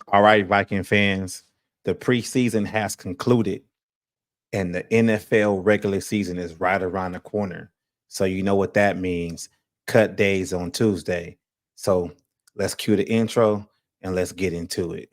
All right, Viking fans, the preseason has concluded and the NFL regular season is right around the corner. So you know what that means. Cut days on Tuesday. So let's cue the intro and let's get into it.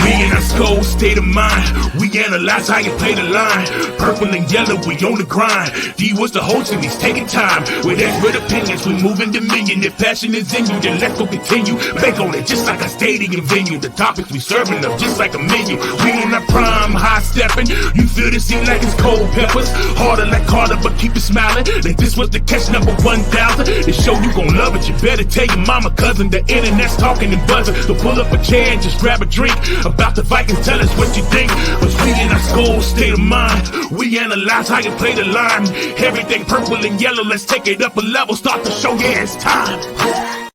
We in our Skol state of mind. We analyze how you play the line. Purple and yellow, we on the grind. D was the host and he's taking time. With expert opinions, we moving dominion. If passion is in you, then let's go continue. Bank on it just like a stadium venue. The topics we serving up just like a menu. We in our prime, high stepping. You feel the scene like it's cold peppers. Harder like Carter, but keep it smiling. Like this was the catch number 1,000. The show you gon' love it. You better tell your mama, cousin. The internet's talking and buzzing. So pull up a chair and just grab a drink. About the Vikings, tell us what you think. But we in our Skol state of mind. We analyze how you play the line. Everything purple and yellow, let's take it up a level. Start the show, yeah, it's time.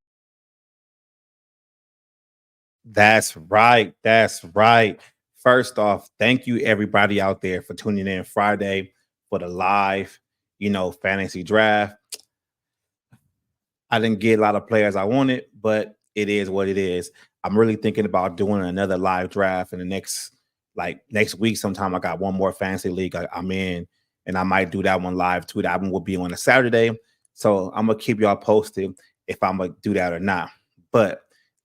That's right. That's right. First off, thank you everybody out there for tuning in Friday for the live, fantasy draft. I didn't get a lot of players I wanted, but it is what it is. I'm really thinking about doing another live draft in the next week sometime. I got one more fantasy league I'm in, and I might do that one live too. That one will be on a Saturday. So I'm going to keep y'all posted if I'm going to do that or not. But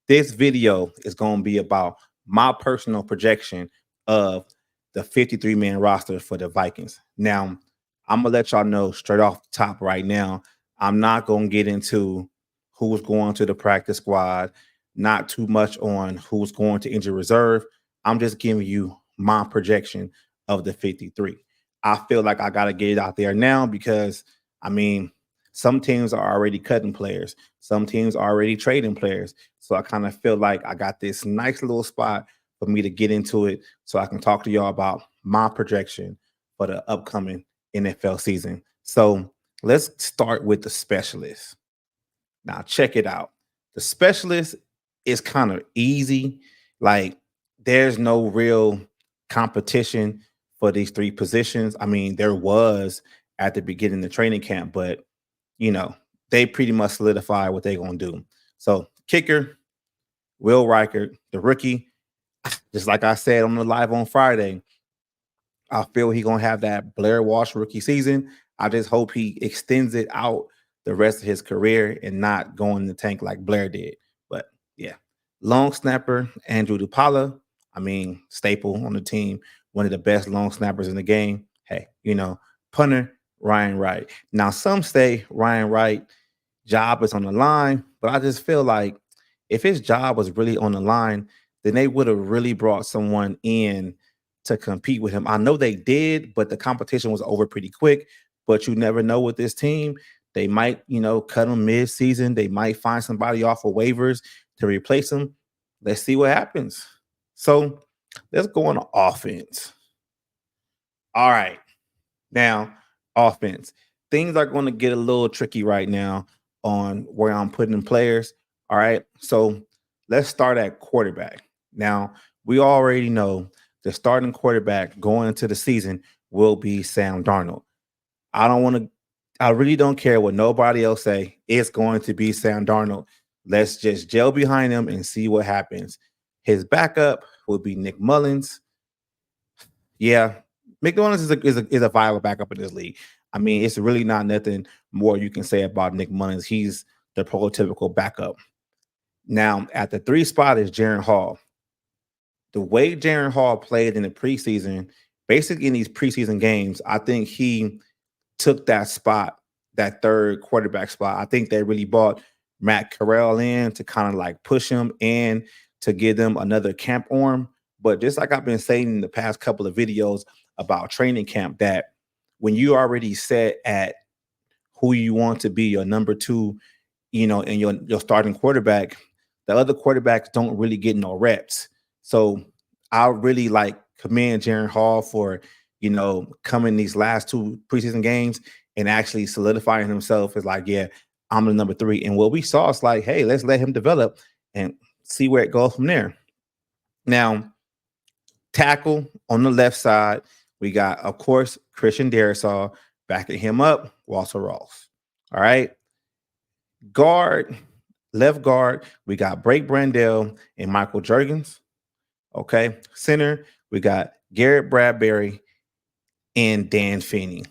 this video is going to be about my personal projection of the 53-man roster for the Vikings. Now, I'm going to let y'all know straight off the top right now, I'm not going to get into who's going to the practice squad, not too much on who's going to injury reserve. I'm just giving you my projection of the 53. I feel like I got to get it out there now because, some teams are already cutting players. Some teams are already trading players. So I kind of feel like I got this nice little spot for me to get into it so I can talk to y'all about my projection for the upcoming NFL season. So let's start with the specialist. Now, check it out. The specialist is kind of easy. Like, there's no real competition for these three positions. There was at the beginning of the training camp, but, they pretty much solidify what they're going to do. So, kicker, Will Reichert, the rookie, just like I said on the live on Friday, I feel he's going to have that Blair Walsh rookie season. I just hope he extends it out the rest of his career and not go in the tank like Blair did. But yeah, long snapper, Andrew Dupala, staple on the team, one of the best long snappers in the game. Hey, punter, Ryan Wright. Now, some say Ryan Wright job is on the line, but I just feel like if his job was really on the line, then they would have really brought someone in to compete with him. I know they did, but the competition was over pretty quick. But you never know with this team. They might, cut him mid-season. They might find somebody off of waivers to replace him. Let's see what happens. So let's go on to offense. All right. Now, offense. Things are going to get a little tricky right now on where I'm putting in players. All right. So let's start at quarterback. Now, we already know the starting quarterback going into the season will be Sam Darnold. I really don't care what nobody else say. It's going to be Sam Darnold. Let's just gel behind him and see what happens. His backup will be Nick Mullins. Yeah, Nick Mullins is a viable backup in this league. It's really not nothing more you can say about Nick Mullins. He's the prototypical backup. Now, at the 3 spot is Jaren Hall. The way Jaren Hall played in the preseason, basically in these preseason games, I think he took that spot, that third quarterback spot. I think they really brought Matt Corral in to kind of like push him and to give them another camp arm. But just like I've been saying in the past couple of videos about training camp, that when you already set at who you want to be your number 2, and your starting quarterback, the other quarterbacks don't really get no reps. So I really commend Jaren Hall for, coming these last 2 preseason games and actually solidifying himself as yeah, I'm the number 3. And what we saw is hey, let's let him develop and see where it goes from there. Now, tackle on the left side, we got, of course, Christian Darrisaw. Backing him up, Walter Ross. All right. Guard, Left guard, we got Blake Brandell and Michael Jurgens. Okay. Center, we got Garrett Bradbury and Dan Finney.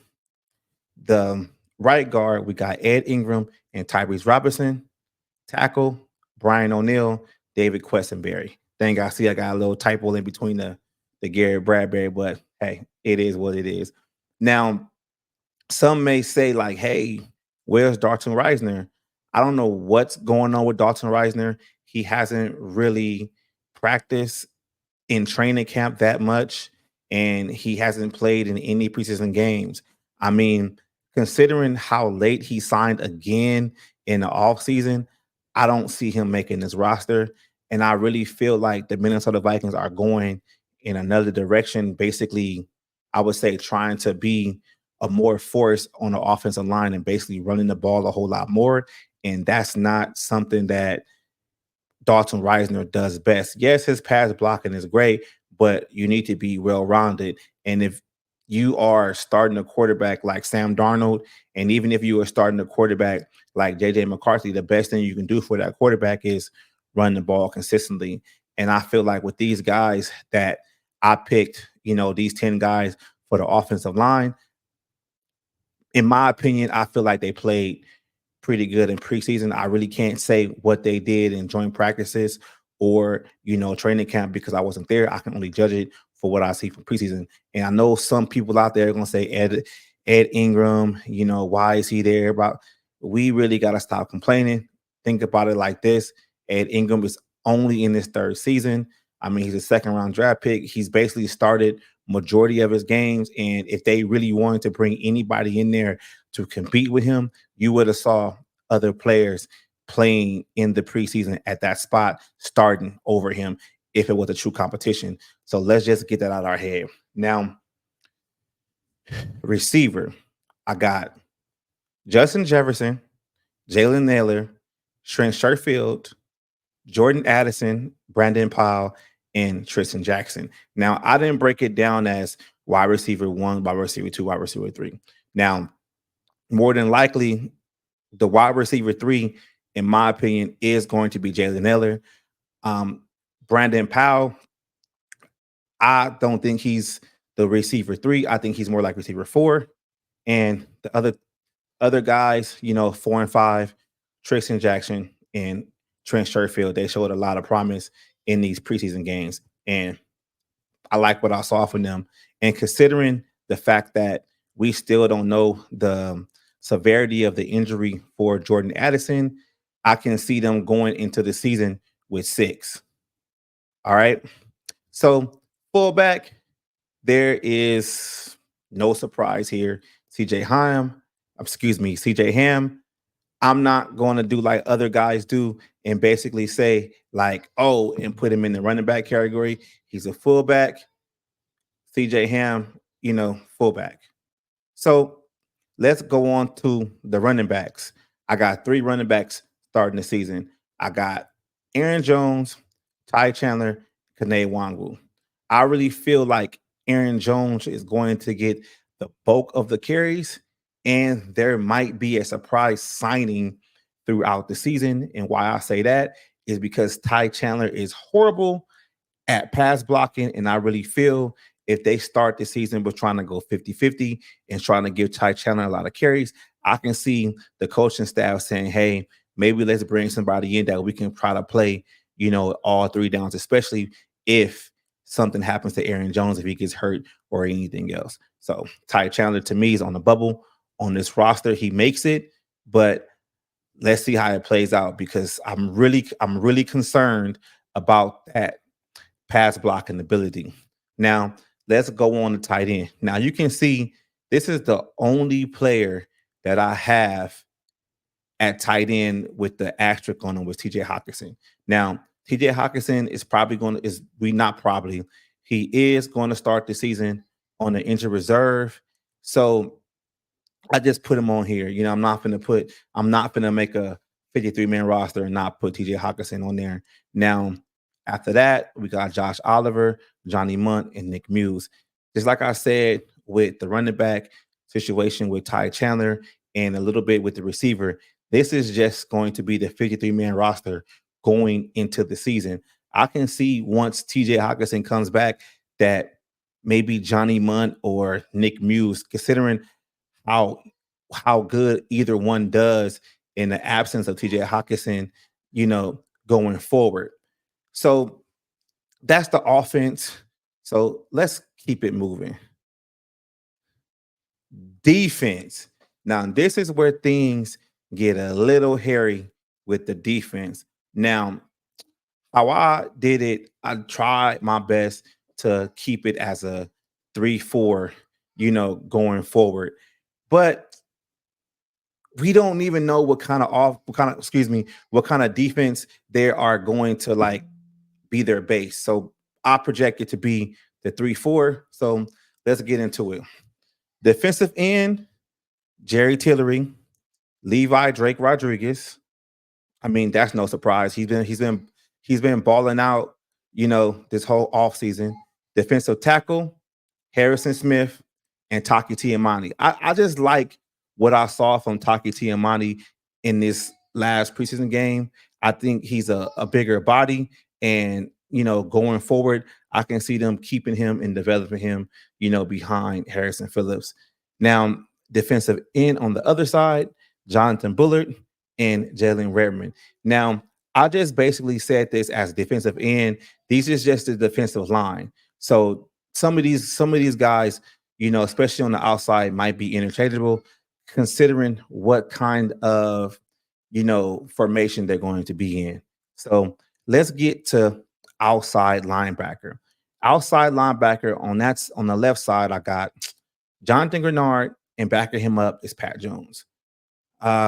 The right guard, we got Ed Ingram and Tyrese Robinson. Tackle, Brian O'Neill, David Questenberry. Thank I see I got a little typo in between the Garrett Bradbury, but hey, it is what it is. Now, some may say, like, hey, where's Dalton Reisner? I don't know what's going on with Dalton Reisner. He hasn't really practiced in training camp that much, and he hasn't played in any preseason games. I mean, considering how late he signed again in the offseason, I don't see him making this roster. And I really feel like the Minnesota Vikings are going in another direction, basically, I would say trying to be a more force on the offensive line and basically running the ball a whole lot more. And that's not something that Dalton Reisner does best. Yes, his pass blocking is great, but you need to be well-rounded. And if you are starting a quarterback like Sam Darnold, and even if you are starting a quarterback like JJ McCarthy, the best thing you can do for that quarterback is run the ball consistently. And I feel like with these guys that I picked, these 10 guys for the offensive line, in my opinion, I feel like they played pretty good in preseason. I really can't say what they did in joint practices or, training camp because I wasn't there. I can only judge it for what I see from preseason. And I know some people out there are going to say Ed Ingram, why is he there? But we really got to stop complaining. Think about it like this. Ed Ingram is only in his third season. I mean, he's a second-round draft pick. He's basically started majority of his games. And if they really wanted to bring anybody in there to compete with him, you would have saw other players playing in the preseason at that spot, starting over him if it was a true competition. So let's just get that out of our head. Now, receiver, I got Justin Jefferson, Jalen Naylor, Trent Sherfield, Jordan Addison, Brandon Powell, and Tristan Jackson. Now, I didn't break it down as wide receiver 1, wide receiver 2, wide receiver 3. Now, more than likely, the wide receiver 3, in my opinion, is going to be Jalen Naylor. Brandon Powell, I don't think he's the receiver 3. I think he's more like receiver 4. And the other guys, 4 and 5, Tristan Jackson and Trent Sherfield, they showed a lot of promise in these preseason games. And I like what I saw from them. And considering the fact that we still don't know the severity of the injury for Jordan Addison, I can see them going into the season with 6. All right. So fullback, there is no surprise here. CJ Ham. I'm not going to do like other guys do and basically say like, oh, and put him in the running back category. He's a fullback. CJ Ham, fullback. So let's go on to the running backs. I got 3 running backs starting the season. I got Aaron Jones, Ty Chandler, Kene Nwangwu. I really feel like Aaron Jones is going to get the bulk of the carries, and there might be a surprise signing throughout the season. And why I say that is because Ty Chandler is horrible at pass blocking, and I really feel if they start the season with trying to go 50-50 and trying to give Ty Chandler a lot of carries, I can see the coaching staff saying, hey, maybe let's bring somebody in that we can try to play, all 3 downs, especially if something happens to Aaron Jones, if he gets hurt or anything else. So Ty Chandler to me is on the bubble on this roster. He makes it, but let's see how it plays out because I'm really concerned about that pass blocking ability. Now, let's go on to tight end. Now, you can see this is the only player that I have at tight end with the asterisk on him was TJ Hockenson. Now, TJ Hockenson is he is going to start the season on the injured reserve. So I just put him on here. I'm not going to make a 53-man roster and not put TJ Hockenson on there. Now, after that, we got Josh Oliver, Johnny Munt, and Nick Muse. Just like I said with the running back situation with Ty Chandler and a little bit with the receiver, This is just going to be the 53-man roster going into the season. I can see once TJ Hawkinson comes back that maybe Johnny Munt or Nick Muse, considering how how good either one does in the absence of TJ Hawkinson, going forward. So that's the offense. So let's keep it moving. Defense. Now, this is where things get a little hairy with the defense. Now, how I did it, I tried my best to keep it as a 3-4, going forward. But we don't even know what kind of defense they are going to like be their base. So I project it to be the 3-4. So let's get into it. Defensive end, Jerry Tillery, Levi Drake Rodriguez. I mean, that's no surprise. He's been balling out, this whole offseason. Defensive tackle, Harrison Smith, and Taki Tiamani. I just like what I saw from Taki Tiamani in this last preseason game. I think he's a bigger body, and going forward, I can see them keeping him and developing him, behind Harrison Phillips. Now, defensive end on the other side, Jonathan Bullard and Jalen Redmond. Now, I just basically said this as defensive end. These is just the defensive line. So some of these guys, especially on the outside, might be interchangeable, considering what kind of formation they're going to be in. So let's get to outside linebacker. Outside linebacker on the left side, I got Jonathan Grenard, and backing him up is Pat Jones.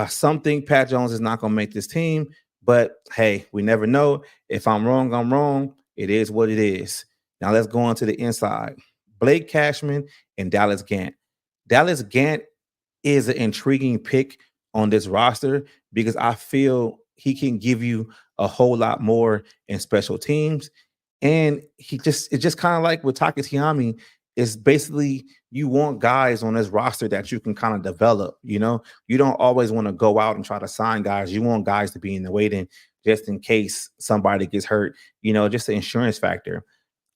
Some think Pat Jones is not going to make this team, but hey, we never know. If I'm wrong, I'm wrong. It is what it is. Now let's go on to the inside. Blake Cashman and Dallas Gant. Dallas Gant is an intriguing pick on this roster because I feel he can give you a whole lot more in special teams. And it's just kind of like with Takatiami, is basically you want guys on this roster that you can kind of develop. You don't always want to go out and try to sign guys. You want guys to be in the waiting just in case somebody gets hurt, just the insurance factor.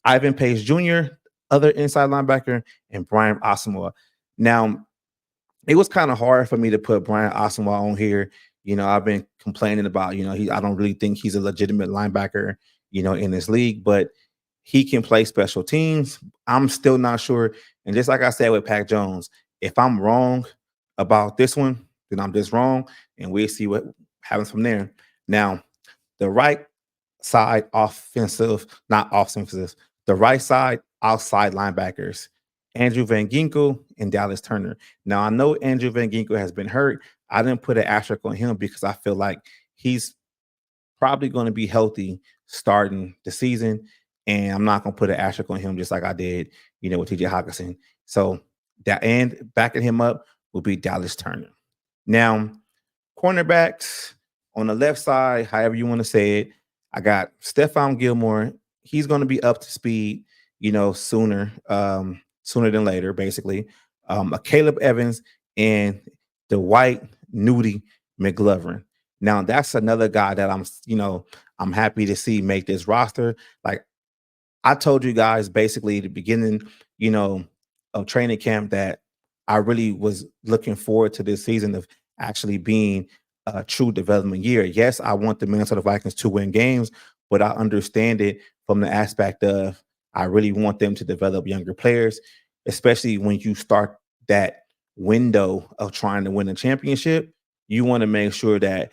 Ivan Pace Jr., other inside linebacker, and Brian Asamoah. Now, it was kind of hard for me to put Brian Asamoah on here. I've been complaining about, I don't really think he's a legitimate linebacker, in this league, but he can play special teams. I'm still not sure. And just like I said with Pat Jones, if I'm wrong about this one, then I'm just wrong, and we'll see what happens from there. Now, the right side not offensive, the right side outside linebackers, Andrew Van Ginkel and Dallas Turner. Now, I know Andrew Van Ginkel has been hurt. I didn't put an asterisk on him because I feel like he's probably going to be healthy starting the season, and I'm not going to put an asterisk on him just like I did, with TJ Hawkinson. So that and backing him up will be Dallas Turner. Now, cornerbacks on the left side, however you want to say it, I got Stephon Gilmore. He's going to be up to speed, sooner than later, basically. Caleb Evans and the White Nudie McLovin. Now, that's another guy that I'm happy to see make this roster. Like I told you guys basically at the beginning, of training camp that I really was looking forward to this season of actually being a true development year. Yes, I want the Minnesota Vikings to win games, but I understand it from the aspect of I really want them to develop younger players, especially when you start that window of trying to win a championship. You want to make sure that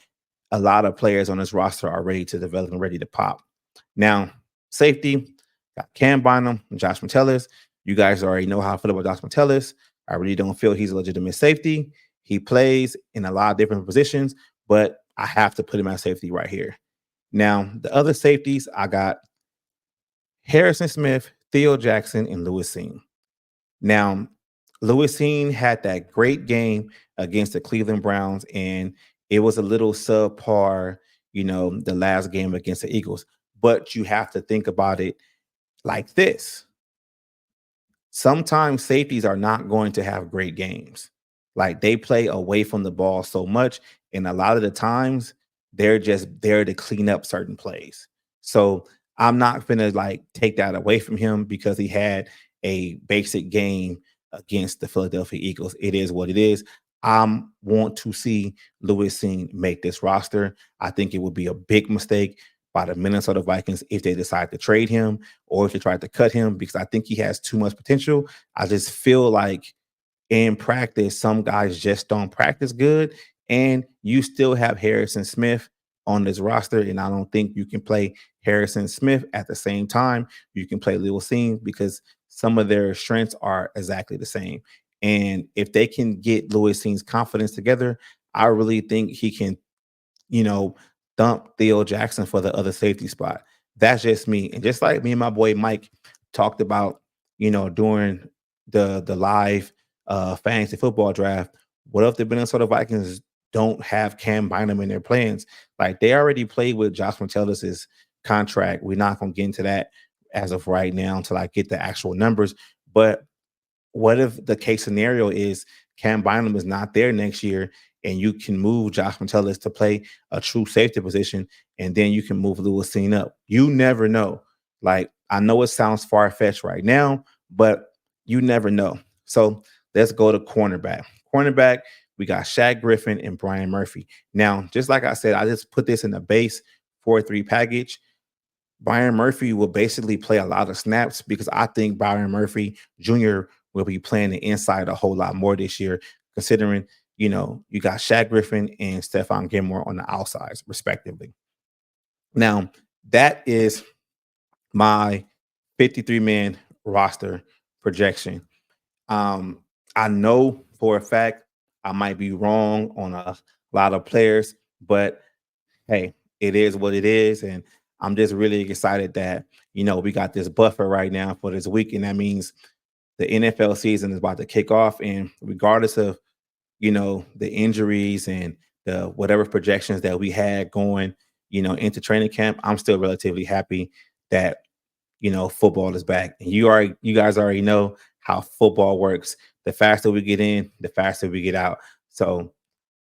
a lot of players on this roster are ready to develop and ready to pop. Now, safety, got Cam Bynum and Josh Metellus. You guys already know how I feel about Josh Metellus. I really don't feel he's a legitimate safety. He plays in a lot of different positions, but I have to put him at safety right here. Now, the other safeties, I got Harrison Smith, Theo Jackson, and Lewis Seen. Now, Lewis Seen had that great game against the Cleveland Browns, and it was a little subpar, the last game against the Eagles. But you have to think about it like this. Sometimes safeties are not going to have great games. Like they play away from the ball so much, and a lot of the times they're just there to clean up certain plays. So I'm not gonna like take that away from him because he had a basic game against the Philadelphia Eagles. It is what it is. I want to see Lewis Sing make this roster. I think it would be a big mistake by the Minnesota Vikings if they decide to trade him or if they try to cut him because I think he has too much potential. I just feel like in practice, some guys just don't practice good. And you still have Harrison Smith on this roster. And I don't think you can play Harrison Smith at the same time. You can play Lil Seen because some of their strengths are exactly the same. And if they can get Lewis Seen's confidence together, I really think he can you know, dump Theo Jackson for the other safety spot. That's just me. And just like me and my boy Mike talked about, during the live fantasy football draft, what if the Minnesota Vikings don't have Cam Bynum in their plans? Like they already played with Josh Metellus' contract. We're not gonna get into that as of right now until I get the actual numbers. But what if the case scenario is Cam Bynum is not there next year and you can move Josh Metellus to play a true safety position and then you can move Lewis Seen up? You never know. Like, I know it sounds far fetched right now, but you never know. So let's go to cornerback. Cornerback, we got Shaq Griffin and Brian Murphy. Now, just like I said, I just put this in the base 4-3 package. Byron Murphy will basically play a lot of snaps because I think Byron Murphy Jr. will be playing the inside a whole lot more this year, considering, you got Shaq Griffin and Stephon Gilmore on the outsides, respectively. Now, that is my 53-man roster projection. I know for a fact I might be wrong on a lot of players, but hey, it is what it is. And I'm just really excited that, we got this buffer right now for this week. And that means the NFL season is about to kick off. And regardless of, the injuries and the whatever projections that we had going, into training camp, I'm still relatively happy that, football is back. And you guys already know how football works. The faster we get in, the faster we get out. So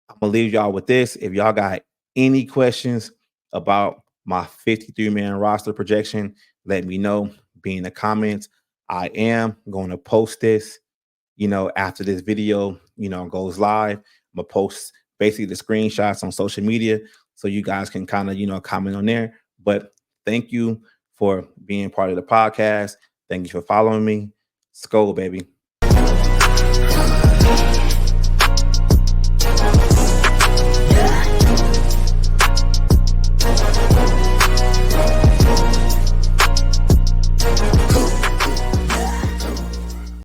I'm gonna leave y'all with this. If y'all got any questions about my 53-man roster projection, let me know. Be in the comments. I am going to post this, after this video, goes live. I'm gonna post basically the screenshots on social media so you guys can kind of, comment on there. But thank you for being part of the podcast. Thank you for following me. Skol, baby.